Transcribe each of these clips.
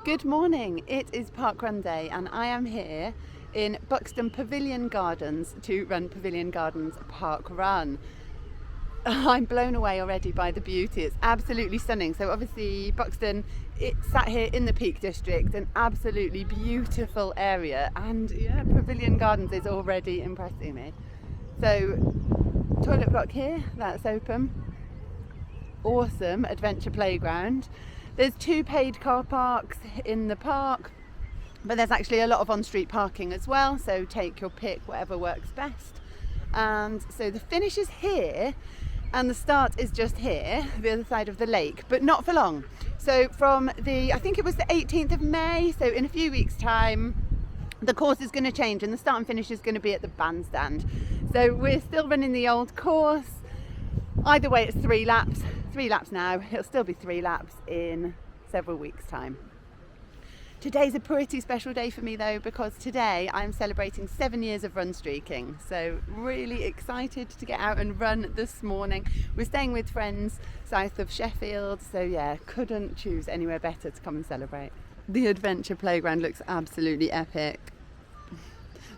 Good morning, it is Parkrun Day and I am here in Buxton Pavilion Gardens to run Pavilion Gardens Park Run. I'm blown away already by the beauty, it's absolutely stunning. So obviously Buxton, it's sat here in the Peak District, an absolutely beautiful area, and yeah, Pavilion Gardens is already impressing me. So toilet block here, that's open. Awesome adventure playground. There's 2 paid car parks in the park, but there's actually a lot of on-street parking as well, so take your pick, whatever works best. And so the finish is here and the start is just here, the other side of the lake, but not for long. So from I think it was the 18th of May, so in a few weeks time, the course is going to change and the start and finish is going to be at the bandstand. So we're still running the old course. Either way, it's 3 laps. 3 laps now. It'll still be 3 laps in several weeks' time. Today's a pretty special day for me though, because today I'm celebrating 7 years of run streaking. So really excited to get out and run this morning. We're staying with friends south of Sheffield, so yeah, couldn't choose anywhere better to come and celebrate. The adventure playground looks absolutely epic.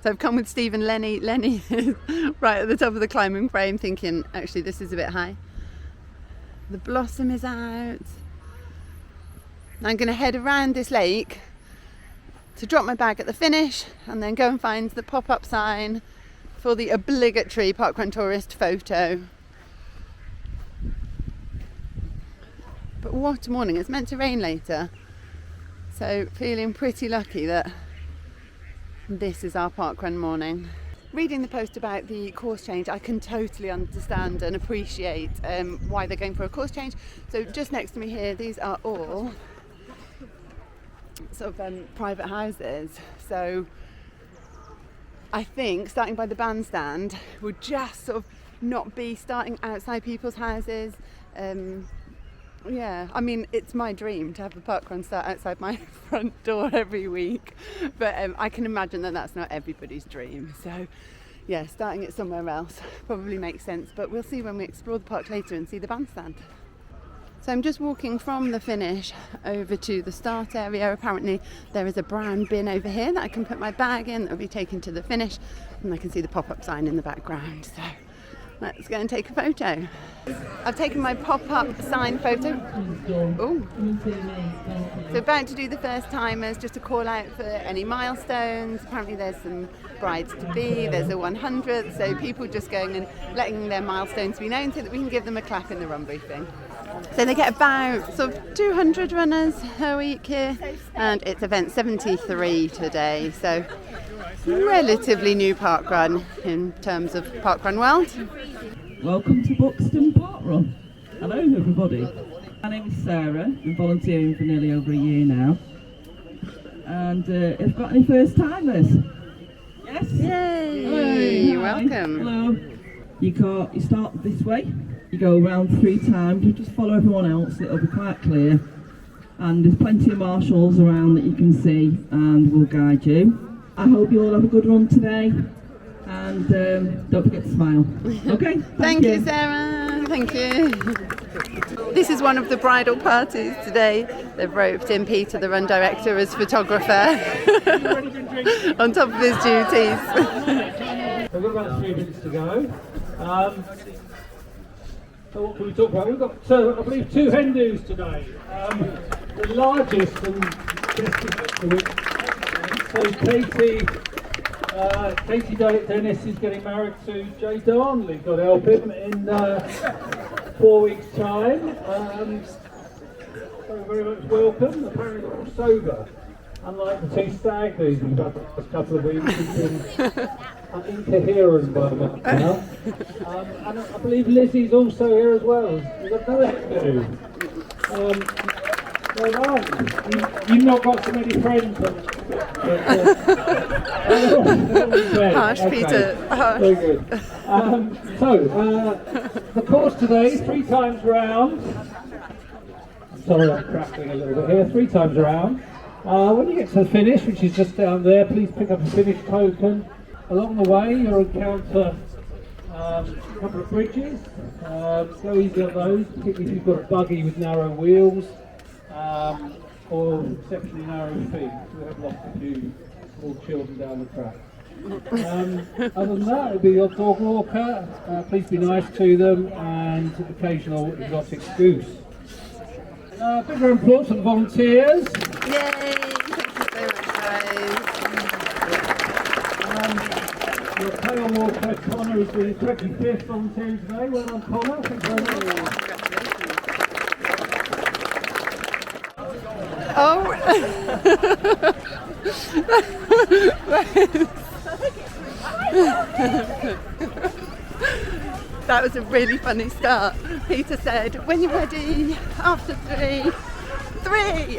So I've come with Steve and Lenny. Lenny is right at the top of the climbing frame thinking, actually this is a bit high. The blossom is out. I'm going to head around this lake to drop my bag at the finish and then go and find the pop-up sign for the obligatory parkrun tourist photo. But what a morning, it's meant to rain later. So feeling pretty lucky that this is our parkrun morning. Reading the post about the course change, I can totally understand and appreciate why they're going for a course change. So just next to me here, these are all sort of private houses. So I think starting by the bandstand would just sort of not be starting outside people's houses. Yeah, I mean, it's my dream to have a parkrun start outside my front door every week, but I can imagine that that's not everybody's dream. So yeah, starting it somewhere else probably makes sense, but we'll see when we explore the park later and see the bandstand. So I'm just walking from the finish over to the start area. Apparently there is a brown bin over here that I can put my bag in that will be taken to the finish, and I can see the pop-up sign in the background. So let's go and take a photo. I've taken my pop-up sign photo. Oh, so about to do the first timers, just to call out for any milestones. Apparently there's some brides to be, there's a 100th, so people just going and letting their milestones be known so that we can give them a clap in the run briefing. So they get about sort of 200 runners a week here, and it's event 73 today, so relatively new parkrun in terms of parkrun world. Welcome to Buxton Parkrun. Hello everybody. My name is Sarah, I've been volunteering for nearly over a year now. And have you got any first timers? Yes? Yay! Hey, welcome. Hello. You start this way, you go around 3 times, you just follow everyone else, it'll be quite clear. And there's plenty of marshals around that you can see and will guide you. I hope you all have a good run today. And don't forget to smile. Okay? Thank you, Sarah. Thank you. This is one of the bridal parties today. They've roped in Peter, the run director, as photographer on top of his duties. We've got about 3 minutes to go. So what can we talk about? We've got, I believe, 2 hen do's today. The largest and so Katie Dennis is getting married to Jay Darnley, God help him, in 4 weeks' time. Very, very much welcome. Apparently all sober. Unlike the 2 stag do's we've had the last couple of weeks, it's been incoherent by now. And I believe Lizzie's also here as well. We've got another hen do. All right. You've not got so many friends. Harsh, okay. Peter. Harsh. Very good. The course today, 3 times round. Sorry, I'm crackling a little bit here. 3 times around. When you get to the finish, which is just down there, please pick up a finish token. Along the way, you'll encounter a couple of bridges. Go easy on those, particularly if you've got a buggy with narrow wheels. or exceptionally narrow feet. We have lost a few small children down the track. Other than that, it'll be your dog walker. Please be nice to them, and occasional exotic goose. Big round of applause for the volunteers. Yay! Thank you so much, guys. Your tail walker, Connor, is the 25th volunteer today. Well done, Connor. Thank you very much. Oh! That was a really funny start. Peter said, when you're ready, after three,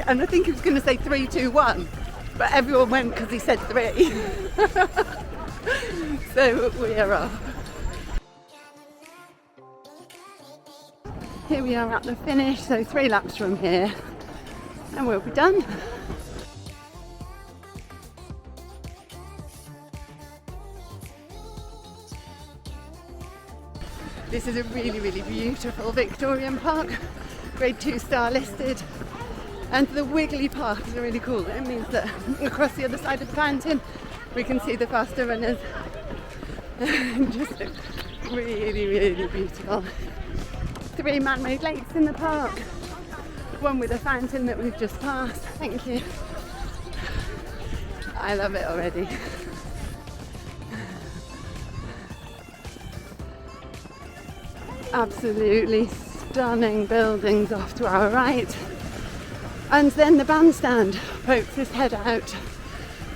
and I think he was going to say 3, 2, 1, but everyone went because he said 3. So we are off. Here we are at the finish, so 3 laps from here and we'll be done. This is a really, really beautiful Victorian park, grade 2 star listed, and the wiggly path is really cool. It means that across the other side of the fountain we can see the faster runners. Just really, really beautiful. 3 man-made lakes in the park, one with a fountain that we've just passed. Thank you. I love it already. Absolutely stunning buildings off to our right, and then the bandstand pokes its head out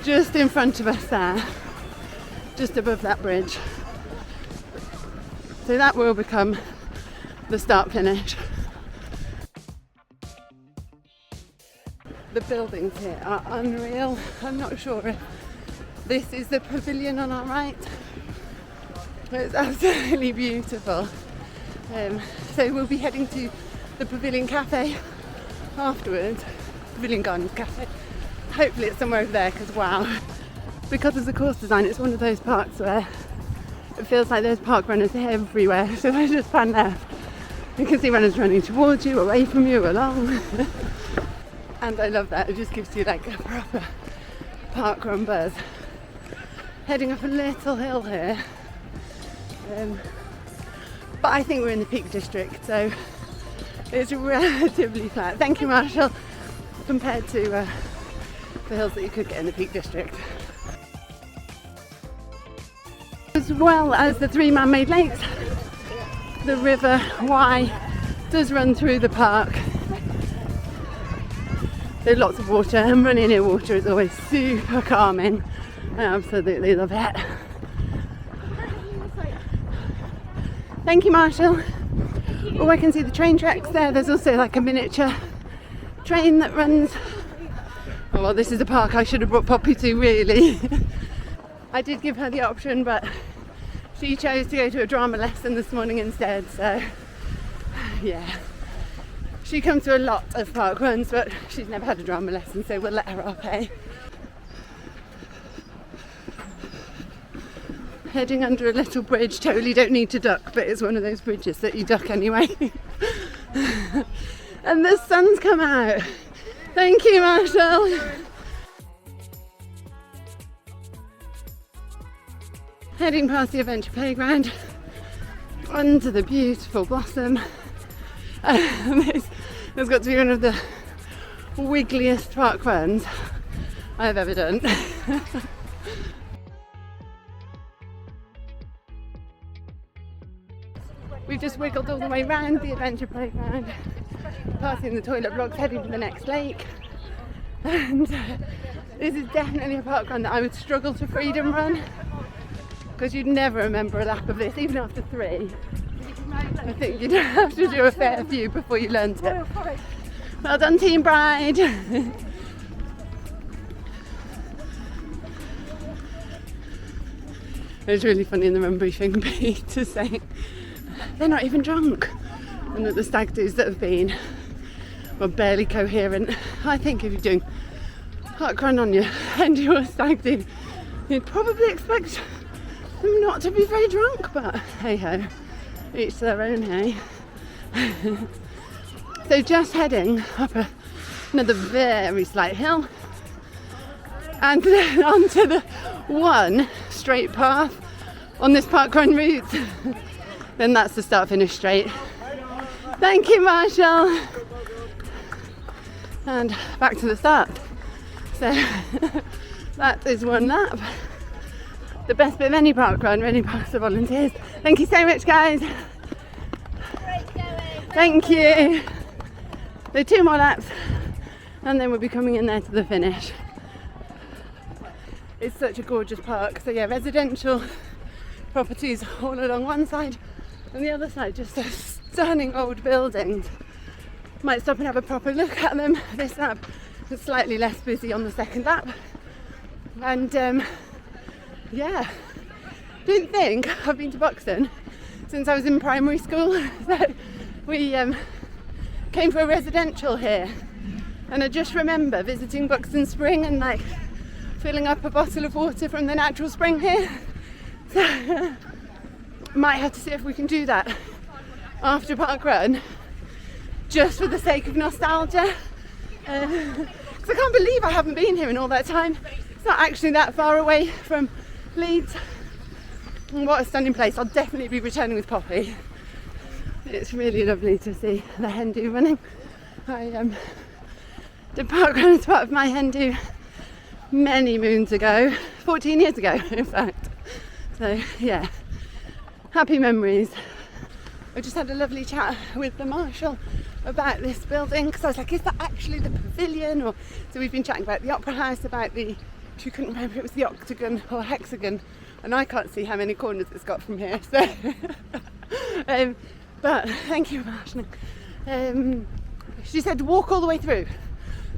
just in front of us there, just above that bridge. So that will become the start finish. The buildings here are unreal. I'm not sure if this is the pavilion on our right, but it's absolutely beautiful. So we'll be heading to the Pavilion Cafe afterwards, Pavilion Gardens Cafe. Hopefully it's somewhere over there, because wow, because of the course design, it's one of those parks where it feels like there's park runners everywhere. So if I just pan left, you can see runners running towards you, away from you, along. And I love that, it just gives you like a proper park run buzz. Heading up a little hill here. But I think we're in the Peak District, so it's relatively flat. Thank you, Marshall, compared to the hills that you could get in the Peak District. As well as the 3 man-made lakes, the River Wye does run through the park. There's lots of water, and running near water is always super calming. I absolutely love it. Thank you, Marshall. Oh, I can see the train tracks there. There's also like a miniature train that runs. Oh, well, this is a park I should have brought Poppy to, really. I did give her the option, but she chose to go to a drama lesson this morning instead, so yeah. She comes to a lot of park runs, but she's never had a drama lesson, so we'll let her off, hey? Heading under a little bridge, totally don't need to duck, but it's one of those bridges that you duck anyway. And the sun's come out. Thank you, Marshall. Heading past the adventure playground, onto the beautiful blossom. This has got to be one of the wiggliest park runs I've ever done. We've just wiggled all the way round the adventure playground, passing the toilet blocks, heading to the next lake. And this is definitely a park run that I would struggle to freedom run, because you'd never remember a lap of this, even after 3. I think you'd have to do a fair few before you learnt it. Well done, Team Bride! It was really funny in the run briefing, Peter saying they're not even drunk, and that the stag do's that have been were barely coherent. I think if you're doing parkrun on your end of your stag do, you'd probably expect them not to be very drunk, but hey ho, each to their own, hey. So just heading up a another very slight hill, and then onto the one straight path on this parkrun route. Then that's the start finish straight. Thank you, Marshall. And back to the start. So that is one lap. The best bit of any parkrun, really past the volunteers. Thank you so much, guys. Thank you. So 2 more laps and then we'll be coming in there to the finish. It's such a gorgeous park. So yeah, residential properties all along one side, and the other side just those stunning old buildings. Might stop and have a proper look at them. This lap was slightly less busy on the second lap, and yeah, didn't think I've been to Buxton since I was in primary school. So we came for a residential here, and I just remember visiting Buxton Spring and like filling up a bottle of water from the natural spring here. So might have to see if we can do that after parkrun, just for the sake of nostalgia, because I can't believe I haven't been here in all that time. It's not actually that far away from Leeds, and what a stunning place. I'll definitely be returning with Poppy. It's really lovely to see the hen do running. I did parkrun as part of my hen do many moons ago, 14 years ago in fact. So yeah, happy memories. I just had a lovely chat with the marshal about this building, because I was like, is that actually the pavilion? Or so we've been chatting about the opera house, about the, she couldn't remember if it was the octagon or hexagon, and I can't see how many corners it's got from here. So but thank you for mentioning. She said walk all the way through,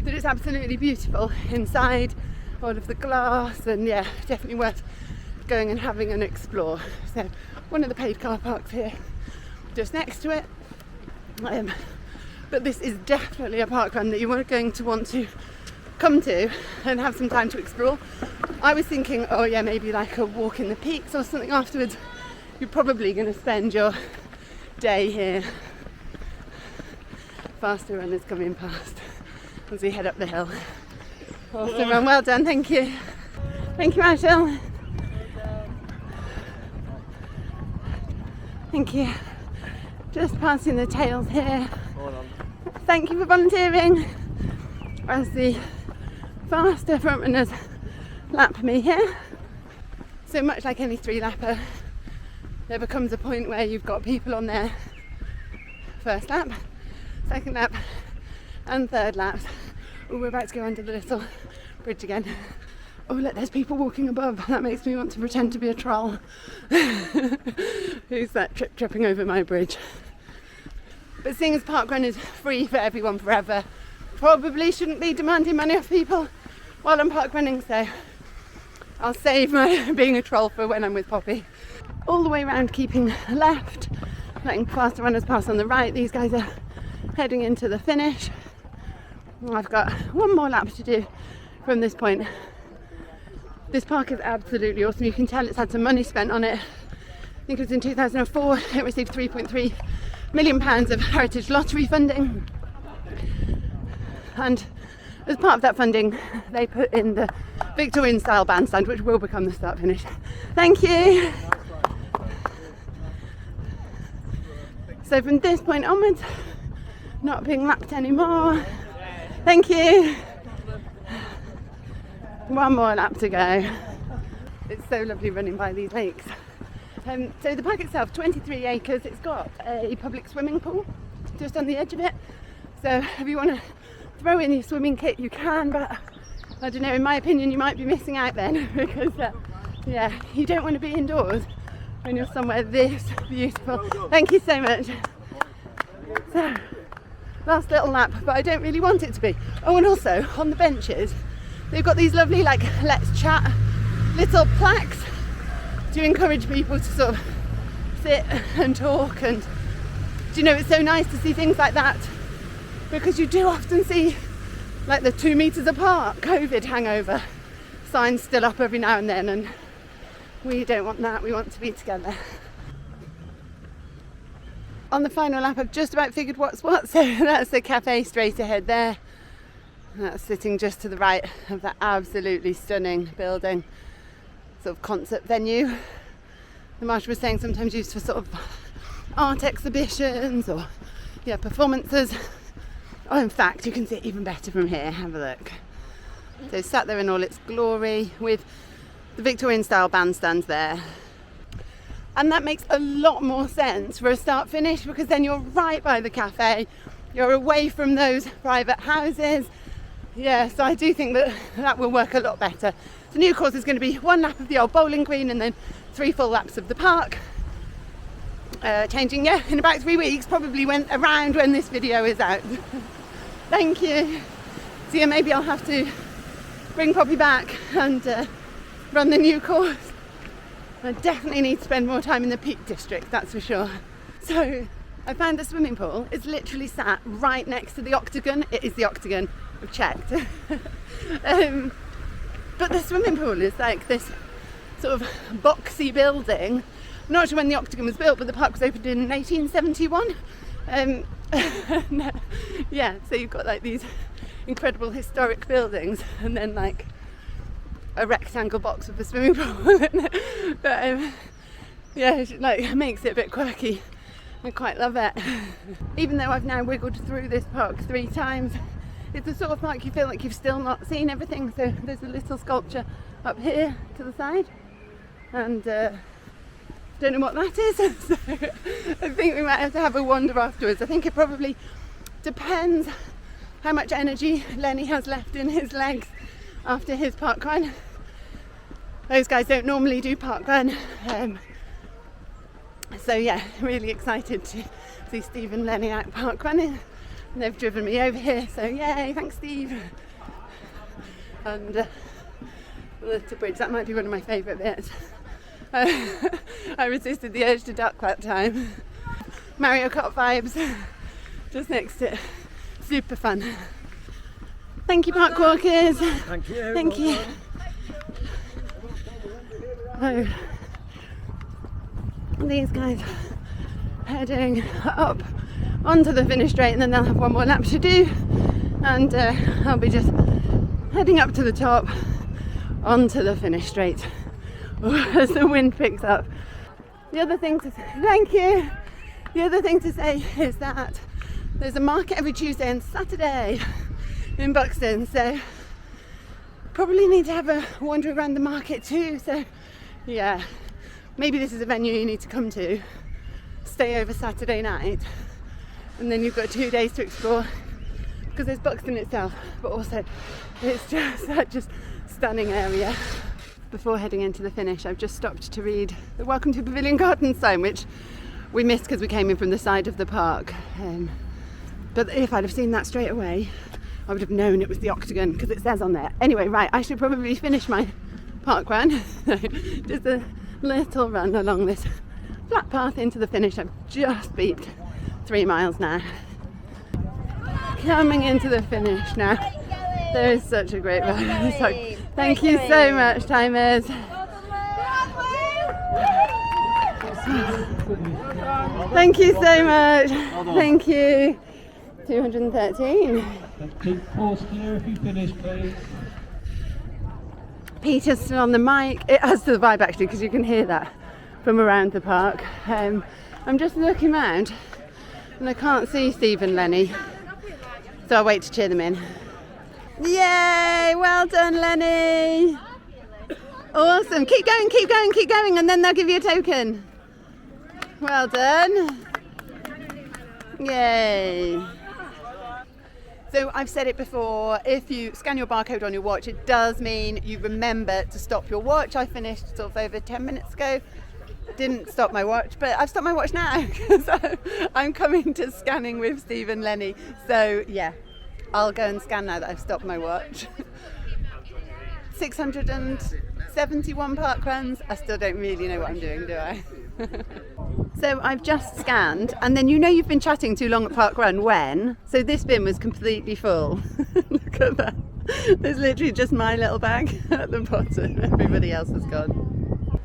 that it's absolutely beautiful inside, all of the glass, and yeah, definitely worth going and having an explore. So one of the paid car parks here, just next to it. But this is definitely a parkrun that you are going to want to come to and have some time to explore. I was thinking, oh yeah, maybe like a walk in the peaks or something afterwards. You're probably going to spend your day here. Faster runners coming past as we head up the hill. Awesome run, well done, thank you. Thank you, Marshall. Thank you. Just passing the tails here. Thank you for volunteering as the faster front runners lap me here. So much like any 3-lapper, there becomes a point where you've got people on their first lap, second lap and third laps. Oh, we're about to go under the little bridge again. Oh look, there's people walking above. That makes me want to pretend to be a troll. Who's that tripping over my bridge? But seeing as parkrun is free for everyone forever, probably shouldn't be demanding money off people while I'm parkrunning, so I'll save my being a troll for when I'm with Poppy. All the way around, keeping left, letting faster runners pass on the right. These guys are heading into the finish. I've got one more lap to do from this point. This park is absolutely awesome. You can tell it's had some money spent on it. I think it was in 2004. It received £3.3 million of Heritage Lottery funding. And as part of that funding, they put in the Victorian style bandstand, which will become the start finish. Thank you. So from this point onwards, not being lapped anymore. Thank you. One more lap to go. It's so lovely running by these lakes. So the park itself, 23 acres. It's got a public swimming pool just on the edge of it. So if you want to throw in your swimming kit, you can, but I don't know, in my opinion, you might be missing out then, because yeah, you don't want to be indoors when you're somewhere this beautiful. Thank you so much. So, last little lap, but I don't really want it to be. Oh, and also on the benches, they've got these lovely, like, let's chat little plaques to encourage people to sort of sit and talk. And do you know, it's so nice to see things like that, because you do often see like the 2 meters apart COVID hangover signs still up every now and then, and we don't want that. We want to be together. On the final lap, I've just about figured what's what. So that's the cafe straight ahead there. That's sitting just to the right of that absolutely stunning building, sort of concert venue. The marshal was saying sometimes used for sort of art exhibitions or performances. Oh, in fact, you can see it even better from here. Have a look. So sat there in all its glory with the Victorian style bandstands there. And that makes a lot more sense for a start finish, because then you're right by the cafe, you're away from those private houses. Yeah, so I do think that will work a lot better. The new course is going to be 1 lap of the old bowling green and then 3 full laps of the park. Changing in about 3 weeks, probably around when this video is out. Thank you. So yeah, maybe I'll have to bring Poppy back and run the new course. I definitely need to spend more time in the Peak District, that's for sure. So I found the swimming pool. It's literally sat right next to the Octagon. It is the Octagon, I've checked. But the swimming pool is like this sort of boxy building. I'm not sure when the Octagon was built, but the park was opened in 1871. Yeah, so you've got like these incredible historic buildings and then like a rectangle box with a swimming pool. But yeah, it like makes it a bit quirky. I quite love it. Even though I've now wiggled through this park 3 times, it's the sort of park you feel like you've still not seen everything. So there's a little sculpture up here to the side, and don't know what that is. So I think we might have to have a wander afterwards. I think it probably depends how much energy Lenny has left in his legs after his parkrun. Those guys don't normally do parkrun. So yeah, really excited to see Steve and Lenny out parkrunning. And they've driven me over here, so yay, thanks Steve. And the little bridge, that might be one of my favourite bits. I resisted the urge to duck that time. Mario Kart vibes, just next to it. Super fun. Thank you, park walkers. Thank you. Thank you. Oh, these guys heading up onto the finish straight, and then they'll have 1 more lap to do, and I'll be just heading up to the top onto the finish straight as the wind picks up. The other thing to say, thank you. The other thing to say is that there's a market every Tuesday and Saturday in Buxton, so probably need to have a wander around the market too. So yeah, maybe this is a venue you need to come to, stay over Saturday night, and then you've got 2 days to explore, because there's Buxton itself, but also it's just such a stunning area. Before heading into the finish, I've just stopped to read the Welcome to Pavilion Gardens sign, which we missed because we came in from the side of the park. But if I'd have seen that straight away, I would have known it was the Octagon, because it says on there. Anyway, right, I should probably finish my park run. Just a little run along this flat path into the finish. I've just beeped 3 miles now. Coming into the finish now. There is such a great run. So, thank you so much, timers. Thank you so much. Thank you. 213. Keep pause clear if you finish, please. Peter's still on the mic. It adds to the vibe actually, because you can hear that from around the park. I'm just looking around and I can't see Steve and Lenny, so I'll wait to cheer them in. Yay! Well done, Lenny! Awesome! Keep going, keep going, keep going, and then they'll give you a token. Well done! Yay! So I've said it before, if you scan your barcode on your watch, it does mean you remember to stop your watch. I finished sort of over 10 minutes ago. Didn't stop my watch, but I've stopped my watch now. So I'm coming to scanning with Steve and Lenny. So yeah, I'll go and scan now that I've stopped my watch. 671 park runs. I still don't really know what I'm doing, do I? So I've just scanned, and then you know you've been chatting too long at park run when? So this bin was completely full. Look at that. There's literally just my little bag at the bottom. Everybody else has gone.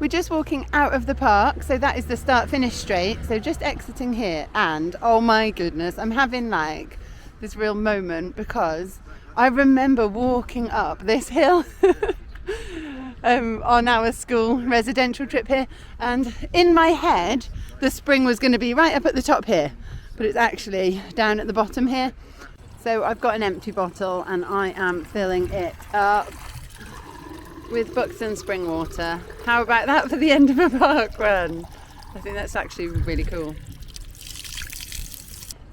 We're just walking out of the park, so that is the start finish straight. So just exiting here, and oh my goodness, I'm having like this real moment, because I remember walking up this hill on our school residential trip here, and in my head the spring was going to be right up at the top here, but it's actually down at the bottom here. So I've got an empty bottle and I am filling it up with Buxton Spring Water. How about that for the end of a park run? I think that's actually really cool.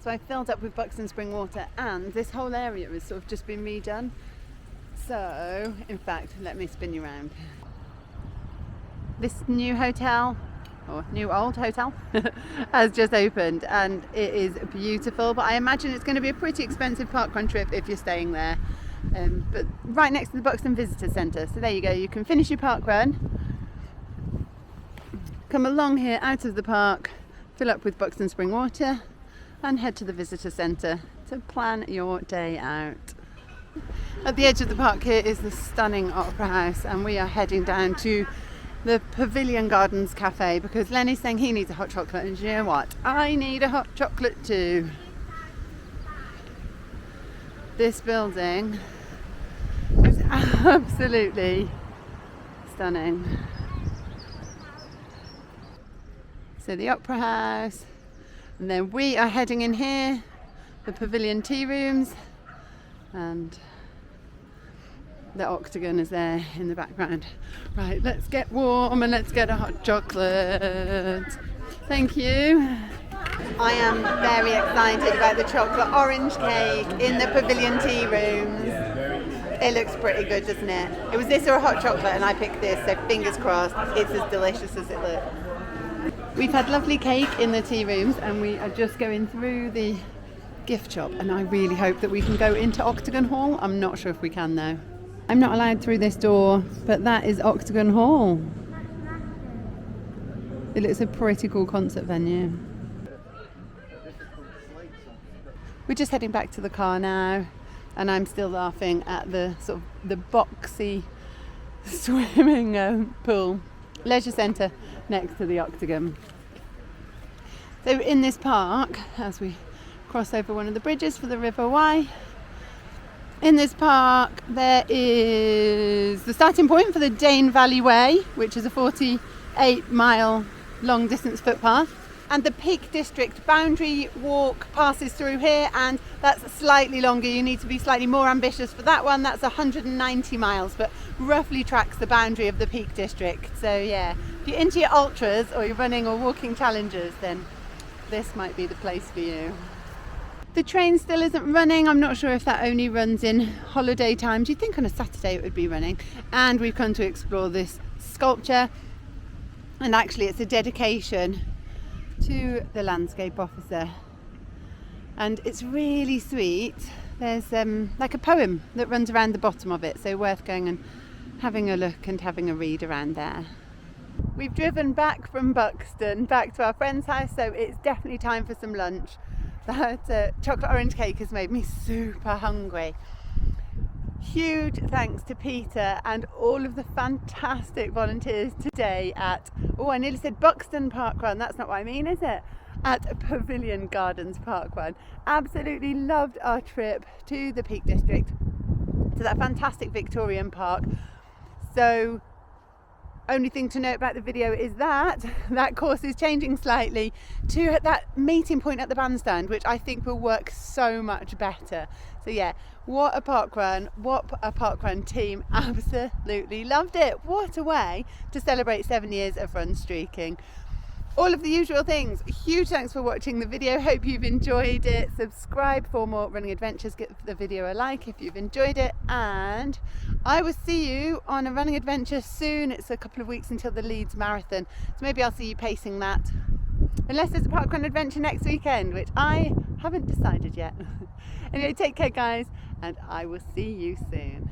So I filled up with Buxton Spring Water, and this whole area has sort of just been redone. So, in fact, let me spin you around. This new hotel, or new old hotel, has just opened and it is beautiful, but I imagine it's going to be a pretty expensive parkrun trip if you're staying there. But right next to the Buxton Visitor Centre. So there you go, you can finish your parkrun, come along here out of the park, fill up with Buxton Spring Water, and head to the visitor centre to plan your day out. At the edge of the park here is the stunning Opera House, and we are heading down to the Pavilion Gardens cafe because Lenny's saying he needs a hot chocolate, and you know what? I need a hot chocolate too. This building is absolutely stunning. So the Opera House, and then we are heading in here, the Pavilion tea rooms, and the Octagon is there in the background. Right, let's get warm and let's get a hot chocolate. Thank you. I am very excited about the chocolate orange cake in the Pavilion tea rooms. It looks pretty good, doesn't it? It was this or a hot chocolate and I picked this, so fingers crossed it's as delicious as it looks. We've had lovely cake in the tea rooms and we are just going through the gift shop, and I really hope that we can go into Octagon Hall. I'm not sure if we can though. I'm not allowed through this door, but that is Octagon Hall. It looks a pretty cool concert venue. We're just heading back to the car now, and I'm still laughing at the sort of the boxy swimming pool, leisure centre next to the Octagon. So in this park, as we cross over one of the bridges for the River Wye, in this park there is the starting point for the Dane Valley Way, which is a 48-mile long distance footpath, and the Peak District boundary walk passes through here, and that's slightly longer. You need to be slightly more ambitious for that one. That's 190 miles, but roughly tracks the boundary of the Peak District. So yeah, if you're into your ultras or you're running or walking challenges, then this might be the place for you. The train still isn't running. I'm not sure if that only runs in holiday times. You'd think on a Saturday it would be running. And we've come to explore this sculpture, and actually it's a dedication to the landscape officer, and it's really sweet. There's like a poem that runs around the bottom of it, so worth going and having a look and having a read around there. We've driven back from Buxton back to our friend's house, so it's definitely time for some lunch. That chocolate orange cake has made me super hungry. Huge thanks to Peter and all of the fantastic volunteers today at, I nearly said Buxton Parkrun, that's not what I mean, is it? At Pavilion Gardens Parkrun. Absolutely loved our trip to the Peak District, to that fantastic Victorian park. So only thing to note about the video is that that course is changing slightly to that meeting point at the bandstand, which I think will work so much better. So yeah, what a parkrun team. Absolutely loved it. What a way to celebrate 7 years of run streaking. All of the usual things. Huge thanks for watching the video. Hope you've enjoyed it. Subscribe for more running adventures. Give the video a like if you've enjoyed it, and I will see you on a running adventure soon. It's a couple of weeks until the Leeds Marathon, so maybe I'll see you pacing that, unless there's a parkrun adventure next weekend, which I haven't decided yet. Anyway, take care guys, and I will see you soon.